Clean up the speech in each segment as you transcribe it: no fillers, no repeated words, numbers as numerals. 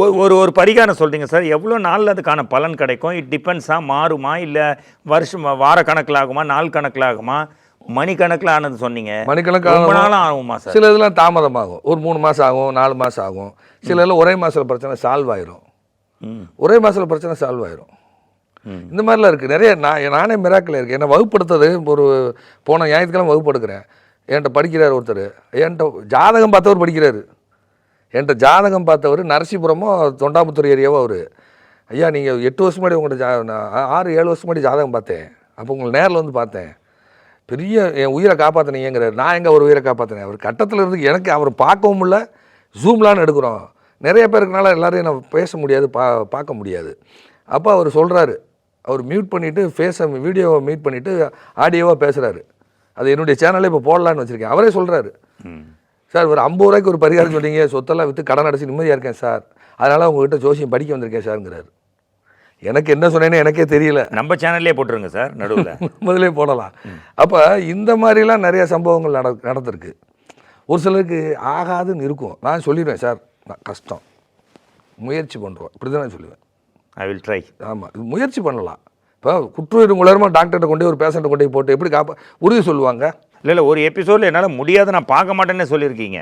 ஒரு ஒரு பரிகாரம் சொல்கிறீங்க சார், எவ்வளோ நாளில் அதுக்கான பலன் கிடைக்கும்? இட் டிபெண்ட்ஸா, மாறுமா, இல்லை வருஷம் வார கணக்கில் ஆகுமா, நாள் கணக்கில் ஆகுமா, மணிக்கணக்கில் ஆனது சொன்னீங்க, மணிக்கணக்காக ரொம்ப நாளும் ஆகுமா சார்? சில இதெல்லாம் தாமதமாகும், ஒரு 3 மாதம் ஆகும், 4 மாதம் ஆகும். சில இதெல்லாம் ஒரே மாதத்தில் பிரச்சனை சால்வ் ஆயிரும், ஒரே மாதத்தில் பிரச்சனை சால்வ் ஆயிரும். இந்த மாதிரிலாம் இருக்குது நிறைய. நானே மிராக்கில் இருக்குது. என்னை வகுப்படுத்தது ஒரு போன ஞாயிற்றுக்கிழமை வகுப்பு எடுக்கிறேன். என்கிட்ட படிக்கிறார் ஒருத்தர், என்கிட்ட ஜாதகம் பார்த்தவர் படிக்கிறாரு. என்கிட்ட ஜாதகம் பார்த்தவர் நரசிபுரமோ தொண்டாமுத்தூர் ஏரியாவோ அவர். ஐயா நீங்கள் 8 வருஷம் முன்னாடி உங்கள்கிட்ட 6-7 வருஷம் முன்னாடி ஜாதகம் பார்த்தேன், அப்போ உங்களை நேரில் வந்து பார்த்தேன், பெரிய என் உயிரை காப்பாற்றினீங்கிறார். நான் எங்கே ஒரு உயிரை காப்பாற்றினேன்? அவர் கட்டத்தில் இருந்து எனக்கு அவர் பார்க்கவும் இல்லை, ஜூம்லான்னு எடுக்கிறோம், நிறைய பேருக்குனால எல்லோரையும் நான் பேச முடியாது, பார்க்க முடியாது. அப்போ அவர் சொல்கிறாரு, அவர் மியூட் பண்ணிவிட்டு ஃபேஸை வீடியோவை மியூட் பண்ணிவிட்டு ஆடியோவாக பேசுகிறாரு. அது என்னுடைய சேனலில் இப்போ போடலான்னு வச்சுருக்கேன். அவரே சொல்கிறாரு, சார் ஒரு 50 ரூபாய்க்கு ஒரு பரிகாரம் சொன்னீங்க, சொத்தெல்லாம் விற்று கடன் அடைச்சி நிம்மதியாக இருக்கேன் சார், அதனால் உங்கள்கிட்ட ஜோசியம் படிக்க வந்திருக்கேன் சார்ங்கிறாரு. எனக்கு என்ன சொன்னேன்னு எனக்கே தெரியல. நம்ம சேனல்லே போட்டுருங்க சார், நடுவில் முதலே போடலாம். அப்போ இந்த மாதிரிலாம் நிறைய சம்பவங்கள் நடந்திருக்கு. ஒரு சிலருக்கு ஆகாதுன்னு இருக்கும். நான் சொல்லிடுவேன், சார் நான் கஷ்டம், முயற்சி பண்ணுறோம், இப்படி தான் நான் சொல்லுவேன். I will try. ஆமாம், இது முயற்சி பண்ணலாம். இப்போ குற்றுயிர் மூலமாக டாக்டர்கிட்ட கொண்டு ஒரு பேஷண்ட்டை கொண்டு போய் போட்டு எப்படி உறுதி சொல்லுவாங்க? இல்லை ஒரு எபிசோடில் என்னால் முடியாது, நான் பார்க்க மாட்டேன்னு சொல்லியிருக்கீங்க.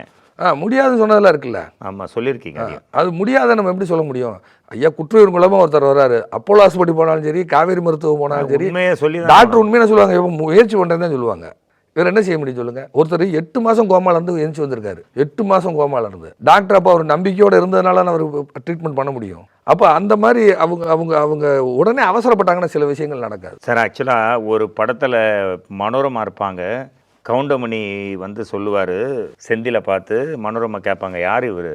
முடியாதுன்னு சொன்னதெல்லாம் இருக்குல்ல. ஆமாம் சொல்லியிருக்கீங்க. அது முடியாத நம்ம எப்படி சொல்ல முடியும்? ஐயா குற்றுயிர் மூலமாக ஒருத்தர் வர்றாரு, அப்போலோ ஹாஸ்பிட்டல் போனாலும் சரி, காவேரி மருத்துவம் போனாலும் சரி, டாக்டர் உண்மையாக சொல்லுவாங்க, முயற்சி பண்ணுறேன்னு தான் சொல்லுவாங்க. இவர் என்ன செய்ய முடியும் சொல்லுங்கள்? ஒருத்தர் 8 மாதம் கோமால இருந்து எழுந்து வந்திருக்காரு, 8 மாதம் கோமால இருந்து. டாக்டர் அப்போ அவர் நம்பிக்கையோடு இருந்ததுனால அவர் ட்ரீட்மெண்ட் பண்ண முடியும். அப்போ அந்த மாதிரி அவங்க உடனே அவசரப்பட்டாங்கன்னா சில விஷயங்கள் நடக்காது சார். ஆக்சுவலாக ஒரு படத்தில் மனோரமா இருப்பாங்க, கவுண்டமணி வந்து சொல்லுவார், செந்திலை பார்த்து மனோரமா கேட்பாங்க, யார் இவர்?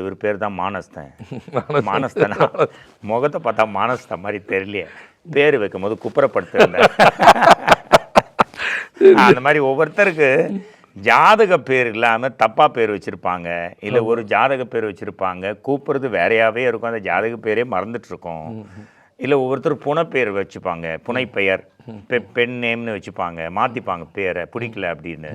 இவர் பேர் தான் மானஸ்தன். மானஸ்தனா? முகத்தை பார்த்தா மானஸ்தன் மாதிரி தெரியலையே, பேர் வைக்கும் போது குப்புறப்படுத்த. அந்த மாதிரி ஒவ்வொருத்தருக்கு ஜாதக பேர் இல்லாமல் தப்பாக பேர் வச்சுருப்பாங்க, இல்லை ஒரு ஜாதக பேர் வச்சுருப்பாங்க, கூப்பிட்றது வேறையாகவே இருக்கும், அந்த ஜாதக பேரே மறந்துட்டுருக்கோம். இல்லை ஒவ்வொருத்தர் புனைப்பேர் வச்சுப்பாங்க, புனைப்பெயர், பெண் நேம்னு வச்சுப்பாங்க, மாற்றிப்பாங்க பேரை பிடிக்கல அப்படின்னு.